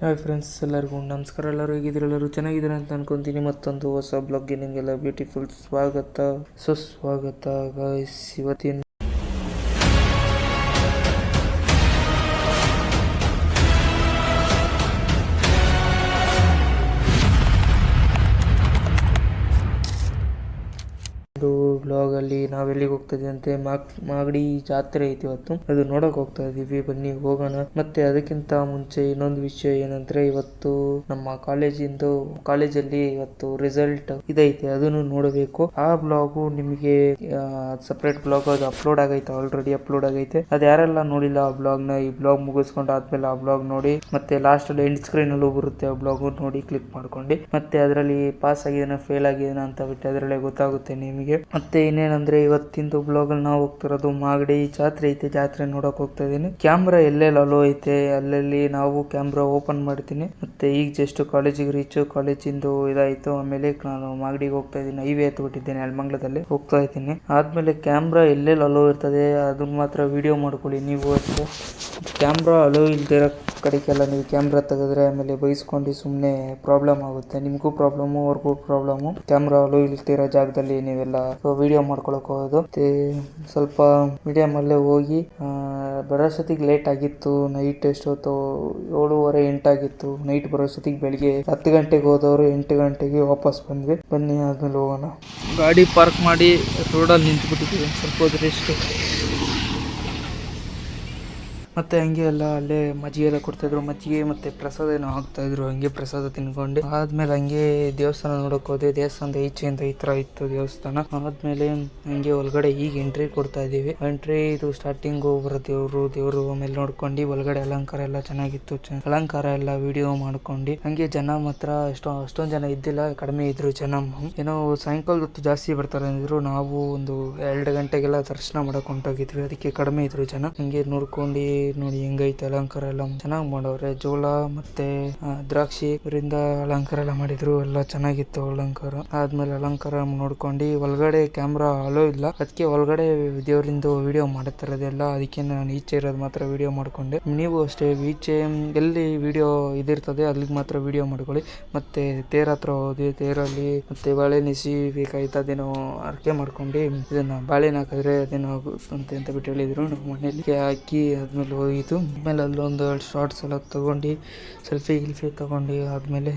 Hi friends, ಎಲ್ಲರಿಗೂ ನಮಸ್ಕಾರ. ಎಲ್ಲರೂ ಹೇಗಿದ್ದೀರ? ಎಲ್ಲರೂ ಚೆನ್ನಾಗಿದ್ದೀರ ಅಂತ ಅನ್ಕೊಂತೀನಿ. ಮತ್ತೊಂದು ಹೊಸ ಬ್ಲಾಗ್ಗೆ ನಿಮಗೆಲ್ಲ ಬ್ಯೂಟಿಫುಲ್ ಸ್ವಾಗತ, ಸುಸ್ವಾಗತ ಗೈಸ್. ಇವತ್ತಿನ ಬ್ಲಾಗ್ ಅಲ್ಲಿ ನಾವೆಲ್ಲಿಗೆ ಹೋಗ್ತಾ ಇದೀವಿ ಅಂತೆ, ಮಾಗಡಿ ಜಾತ್ರೆ ಐತಿ ಇವತ್ತು. ಅದು ನೋಡಕ್ ಹೋಗ್ತಾ ಇದೀವಿ, ಬನ್ನಿ ಹೋಗೋಣ. ಮತ್ತೆ ಅದಕ್ಕಿಂತ ಮುಂಚೆ ಇನ್ನೊಂದು ವಿಷಯ ಏನಂದ್ರೆ, ಇವತ್ತು ನಮ್ಮ ಕಾಲೇಜಲ್ಲಿ ಇವತ್ತು ರಿಸಲ್ಟ್ ಇದೈತೆ, ಅದನ್ನು ನೋಡಬೇಕು. ಆ ಬ್ಲಾಗು ನಿಮಗೆ ಸಪರೇಟ್ ಬ್ಲಾಗ್ ಅದು ಅಪ್ಲೋಡ್ ಆಗೈತೆ, ಆಲ್ರೆಡಿ ಅಪ್ಲೋಡ್ ಆಗೈತೆ. ಅದು ಯಾರೆಲ್ಲ ನೋಡಿಲ್ಲ ಆ ಬ್ಲಾಗ್ ನ, ಈ ಬ್ಲಾಗ್ ಮುಗಿಸ್ಕೊಂಡು ಆದ್ಮೇಲೆ ಆ ಬ್ಲಾಗ್ ನೋಡಿ. ಮತ್ತೆ ಲಾಸ್ಟ್ ಅಲ್ಲಿ ಎಂಡ್ ಸ್ಕ್ರೀನ್ ಅಲ್ಲೂ ಬರುತ್ತೆ, ಆ ಬ್ಲಾಗ್ ನೋಡಿ ಕ್ಲಿಕ್ ಮಾಡ್ಕೊಂಡು. ಮತ್ತೆ ಅದರಲ್ಲಿ ಪಾಸ್ ಆಗಿದಾನ ಫೇಲ್ ಆಗಿದಾನ ಅಂತ ಬಿಟ್ಟು ಅದರಲ್ಲೇ ಗೊತ್ತಾಗುತ್ತೆ ನಿಮಗೆ. ಮತ್ತೆ ಇನ್ನೇನಂದ್ರೆ, ಇವತ್ತಿಂದು ಬ್ಲಾಗ್ ಅಲ್ಲಿ ನಾವು ಹೋಗ್ತಿರೋದು ಮಾಗಡಿ ಜಾತ್ರೆ ಐತೆ, ಜಾತ್ರೆ ನೋಡಕ್ ಹೋಗ್ತಾ ಇದೀನಿ. ಕ್ಯಾಮ್ರಾ ಎಲ್ಲೆಲ್ಲಿ ಅಲೋ ಐತೆ ಅಲ್ಲಲ್ಲಿ ನಾವು ಕ್ಯಾಮ್ರಾ ಓಪನ್ ಮಾಡ್ತೀನಿ. ಮತ್ತೆ ಈಗ ಜಸ್ಟ್ ಕಾಲೇಜಿಗೆ ರೀಚ್, ಕಾಲೇಜಿಂದು ಇದಾಯ್ತು. ಆಮೇಲೆ ನಾನು ಮಾಗಡಿಗೆ ಹೋಗ್ತಾ ಇದ್ದೀನಿ, ಹೈವೇ ಎತ್ಬಿಟ್ಟಿದ್ದೇನೆ, ನೆಲಮಂಗಲದಲ್ಲಿ ಹೋಗ್ತಾ ಇದ್ದೀನಿ. ಆದ್ಮೇಲೆ ಕ್ಯಾಮ್ರಾ ಎಲ್ಲೆಲ್ಲಿ ಅಲೋ ಇರ್ತದೆ ಅದನ್ನ ಮಾತ್ರ ವಿಡಿಯೋ ಮಾಡ್ಕೊಳ್ಳಿ. ನೀವು ಅಷ್ಟೇ ಕ್ಯಾಮ್ರಾ ಅಲೋ ಇಲ್ದಿರೋ ಕಡೆಗೆಲ್ಲ ನೀವು ಕ್ಯಾಮ್ರಾ ತೆಗೆದ್ರೆ ಆಮೇಲೆ ಬೈಸ್ಕೊಂಡು ಸುಮ್ಮನೆ ಪ್ರಾಬ್ಲಮ್ ಆಗುತ್ತೆ, ನಿಮಗೂ ಪ್ರಾಬ್ಲಮ್ಮು ಅವ್ರಿಗೂ ಪ್ರಾಬ್ಲಮ್ಮು. ಕ್ಯಾಮ್ರಾ ಅಲೋ ಇಲ್ದಿರೋ ಜಾಗದಲ್ಲಿ ನೀವೆಲ್ಲ ವಿಡಿಯೋ ಮಾಡ್ಕೊಳಕ್ ಹೋಗೋದು. ಮತ್ತೆ ಸ್ವಲ್ಪ ಮೀಡಿಯಂ ಅಲ್ಲೇ ಹೋಗಿ ಬರೋಷ್ಟೊತ್ತಿಗೆ ಲೇಟ್ ಆಗಿತ್ತು. ನೈಟ್ ಎಷ್ಟೊತ್ತು 7:30 8 ಆಗಿತ್ತು ನೈಟ್ ಬರೋಷ್ಟೊತ್ತಿಗೆ. ಬೆಳಿಗ್ಗೆ 10 ಗಂಟೆಗೆ ಹೋದವರು 8 ಗಂಟೆಗೆ ವಾಪಸ್ ಬಂದ್ವಿ. ಬನ್ನಿ ಆದ್ಮೇಲೆ ಹೋಗೋಣ. ಗಾಡಿ ಪಾರ್ಕ್ ಮಾಡಿ ರೋಡಲ್ಲಿ ನಿಂತ್ಬಿಟ್ಟಿದ್ದೀವಿ, ಸ್ವಲ್ಪ ಹೊತ್ತು ರೆಸ್ಟ್. ಮತ್ತೆ ಹಂಗೆ ಎಲ್ಲ ಅಲ್ಲೇ ಮಜ್ಜಿಗೆ ಎಲ್ಲ ಕೊಡ್ತಾಯಿದ್ರು, ಮಜ್ಜಿಗೆ ಮತ್ತೆ ಪ್ರಸಾದ ಏನೋ ಹಾಕ್ತಾಯಿದ್ರು. ಹಂಗೆ ಪ್ರಸಾದ ತಿನ್ಕೊಂಡು ಆದ್ಮೇಲೆ ಹಂಗೆ ದೇವಸ್ಥಾನ ನೋಡಕ್ ಹೋದ್ವಿ. ದೇವಸ್ಥಾನದ ಈಚೆಯಿಂದ ಈ ತರ ಇತ್ತು ದೇವಸ್ಥಾನ. ಆದ್ಮೇಲೆ ಹಂಗೆ ಒಳಗಡೆ ಈಗ ಎಂಟ್ರಿ ಕೊಡ್ತಾ ಇದೀವಿ. ಎಂಟ್ರಿ ಇದು ಸ್ಟಾರ್ಟಿಂಗ್ ಬರೋ ದೇವ್ರು ಆಮೇಲೆ ನೋಡ್ಕೊಂಡು ಒಳಗಡೆ ಅಲಂಕಾರ ಎಲ್ಲ ಚೆನ್ನಾಗಿತ್ತು. ಅಲಂಕಾರ ಎಲ್ಲ ವಿಡಿಯೋ ಮಾಡ್ಕೊಂಡು ಹಂಗೆ ಜನ ಮಾತ್ರ ಅಷ್ಟೊಂದ್ ಜನ ಇದ್ದಿಲ್ಲ, ಕಡಿಮೆ ಇದ್ರು ಜನ. ಏನೋ ಸಾಯಂಕಾಲದ ಹೊತ್ತು ಜಾಸ್ತಿ ಬರ್ತಾರೆ ಅಂದ್ರು. ನಾವು ಒಂದು 2 ಗಂಟೆಗೆಲ್ಲ ದರ್ಶನ ಮಾಡಕ್ ಹೊಂಟೋಗಿದ್ವಿ, ಅದಕ್ಕೆ ಕಡಿಮೆ ಇದ್ರು ಜನ. ಹಂಗೆ ನೋಡ್ಕೊಂಡು ನೋಡಿ ಹೆಂಗೈತೆ ಅಲಂಕಾರ ಎಲ್ಲ ಚೆನ್ನಾಗಿ ಮಾಡವ್ರೆ. ಜೋಳ ಮತ್ತೆ ದ್ರಾಕ್ಷಿ ಇವರಿಂದ ಅಲಂಕಾರ ಎಲ್ಲ ಮಾಡಿದ್ರು, ಎಲ್ಲ ಚೆನ್ನಾಗಿತ್ತು ಅಲಂಕಾರ. ಆದ್ಮೇಲೆ ಅಲಂಕಾರ ನೋಡ್ಕೊಂಡು ಒಳಗಡೆ ಕ್ಯಾಮ್ರಾ ಅಲೋ ಇಲ್ಲ, ಅದಕ್ಕೆ ಒಳಗಡೆ ದೇವರಿಂದು ವಿಡಿಯೋ ಮಾಡುತ್ತಿರೋದೆಲ್ಲ, ಅದಕ್ಕೆ ನಾನು ಈಚೆ ಇರೋದು ಮಾತ್ರ ವಿಡಿಯೋ ಮಾಡ್ಕೊಂಡೆ. ನೀವು ಅಷ್ಟೇ ಈಚೆ ಎಲ್ಲಿ ವಿಡಿಯೋ ಇದಿರ್ತದೆ ಅಲ್ಲಿಗೆ ಮಾತ್ರ ವಿಡಿಯೋ ಮಾಡ್ಕೊಳ್ಳಿ. ಮತ್ತೆ ತೇರ್ ಹತ್ರ ಹೋದ್ವಿ, ತೇರಲ್ಲಿ ಮತ್ತೆ ಬಾಳೆಹಣ್ಣು ಬೇಕಾಯ್ತದೇನೋ ಅರ್ಕೆ ಮಾಡ್ಕೊಂಡು ಇದನ್ನ ಬಾಳೆಹಣ್ಣು ಹಾಕಿದ್ರೆ ಅದೇನೋ ಆಗುತ್ತೆ ಅಂತ ಬಿಟ್ಟು ಹೇಳಿದ್ರು. ನಾವು ಮನೆಯಲ್ಲಿ ಹಾಕಿ ಆದ್ಮೇಲೆ ಹೋಗಿದ್ದು. ಆಮೇಲೆ ಅಲ್ಲೊಂದು 2 ಶಾರ್ಟ್ಸ್ ಎಲ್ಲ ತಗೊಂಡು ಸೆಲ್ಫಿ ತಗೊಂಡು ಆದ್ಮೇಲೆ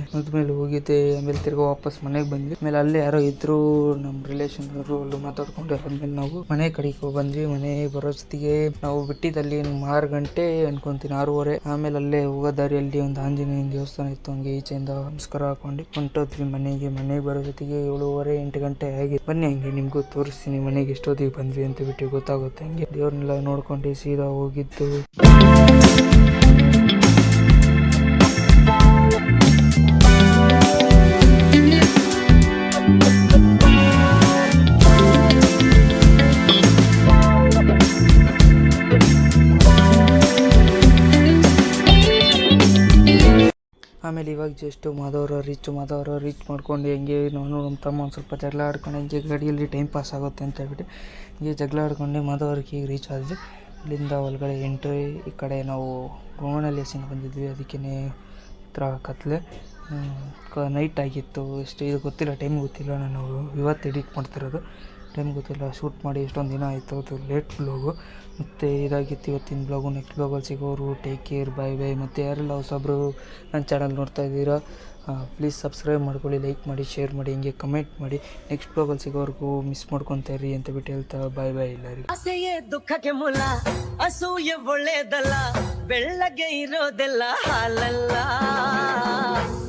ಹೋಗಿದ್ದೆ. ಆಮೇಲೆ ತಿರ್ಗಾ ವಾಪಸ್ ಮನೆಗೆ ಬಂದ್ವಿ. ಆಮೇಲೆ ಅಲ್ಲೇ ಯಾರೋ ಇದ್ರು ನಮ್ಮ ರಿಲೇಷನ್ ಅವರು, ಅಲ್ಲಿ ಮಾತಾಡ್ಕೊಂಡು ಆದ್ಮೇಲೆ ನಾವು ಮನೆ ಕಡೆಗೆ ಬಂದ್ವಿ. ಮನೆ ಬರೋಷ್ಟೊತ್ತಿಗೆ ನಾವು ಬಿಟ್ಟಿದ್ದಲ್ಲಿ 6 ಗಂಟೆ ಅನ್ಕೊಂತೀನಿ, 6:30. ಆಮೇಲೆ ಅಲ್ಲೇ ಹೋಗೋ ದಾರಿಯಲ್ಲಿ ಒಂದು ಆಂಜನೇಯನ ದೇವಸ್ಥಾನ ಇತ್ತು, ಹಂಗೆ ಈಚೆಯಿಂದ ನಮಸ್ಕಾರ ಹಾಕೊಂಡು ಹೊಂಟೋದ್ವಿ ಮನೆಗೆ. ಮನೆಗೆ ಬರೋಷ್ಟೊತ್ತಿಗೆ 7:30 8 ಗಂಟೆ ಆಗಿ. ಬನ್ನಿ ಹಂಗೆ ನಿಮ್ಗೂ ತೋರಿಸ್ತೀನಿ ಮನೆಗೆ ಎಷ್ಟೊತ್ತಿಗೆ ಬಂದ್ವಿ ಅಂತ ಬಿಟ್ಟು ಗೊತ್ತಾಗುತ್ತೆ. ಹಂಗೆ ದೇವ್ರನ್ನೆಲ್ಲ ನೋಡ್ಕೊಂಡು ಸೀದಾ ಹೋಗಿದ್ದು. ಆಮೇಲೆ ಇವಾಗ ಜಸ್ಟ್ ಮಾಧವರ ರೀಚ್ ಮಾಡ್ಕೊಂಡು ಹೆಂಗೆ ನಾನು ನಮ್ಮ ತಮ್ಮ ಒಂದು ಸ್ವಲ್ಪ ಜಗಳ ಆಡ್ಕೊಂಡು ಹಂಗೆ ಗಾಡಿಯಲ್ಲಿ ಟೈಮ್ ಪಾಸ್ ಆಗುತ್ತೆ ಅಂತ ಹೇಳ್ಬಿಟ್ಟು ಹಂಗೆ ಜಗಳ ಆಡ್ಕೊಂಡು ಮಾಧವರಿಗೆ ಈಗ ರೀಚ್ ಆದ್ವಿ. ಇಲ್ಲಿಂದ ಒಳಗಡೆ ಎಂಟ್ರಿ. ಈ ಕಡೆ ನಾವು ಗೋವಣಲ್ಲಿ ಎಸಿನ ಬಂದಿದ್ವಿ, ಅದಕ್ಕೇ ಹತ್ರ ಕತ್ಲೆ ನೈಟ್ ಆಗಿತ್ತು. ಎಷ್ಟು ಇದು ಗೊತ್ತಿಲ್ಲ, ಟೈಮ್ ಗೊತ್ತಿಲ್ಲ. ನಾನು ಇವತ್ತು ಎಡಿಟ್ ಮಾಡ್ತಿರೋದು, ಟೈಮ್ ಗೊತ್ತಿಲ್ಲ. ಶೂಟ್ ಮಾಡಿ ಎಷ್ಟೊಂದು ದಿನ ಆಯಿತು, ಅದು ಲೇಟ್ ಬ್ಲಾಗು. ಮತ್ತು ಇದಾಗಿತ್ತು ಇವತ್ತಿನ ಬ್ಲಾಗು. ನೆಕ್ಸ್ಟ್ ಬ್ಲಾಗಲ್ಲಿ ಸಿಗೋರು, ಟೇಕ್ ಕೇರ್, ಬೈ. ಮತ್ತು ಯಾರೆಲ್ಲ ಹೊಸಬ್ರು ನನ್ನ ಚಾನಲ್ ನೋಡ್ತಾ ಇದ್ದೀರಾ, ಪ್ಲೀಸ್ ಸಬ್ಸ್ಕ್ರೈಬ್ ಮಾಡ್ಕೊಳ್ಳಿ, ಲೈಕ್ ಮಾಡಿ, ಶೇರ್ ಮಾಡಿ, ಹಿಂಗೆ ಕಮೆಂಟ್ ಮಾಡಿ. ನೆಕ್ಸ್ಟ್ ಬ್ಲಾಗಲ್ಲಿ ಸಿಗೋವರೆಗೂ ಮಿಸ್ ಮಾಡ್ಕೊತಾ ಇರಿ ಅಂತ ಬಿಟ್ಟು ಹೇಳ್ತಾ ಬೈ ಎಲ್ಲರಿಗೂ. ಆಸೆಯೇ ದುಃಖಕ್ಕೆ ಮೂಲ, ಅಸೂಯೆ ಒಳ್ಳೇದಲ್ಲ, ಬೆಳ್ಳಗೆ ಇರೋದೆಲ್ಲ ಹಾಲಲ್ಲ,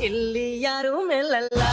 ಇಲ್ಲಿ ಯಾರು ಮೇಲಲ್ಲ.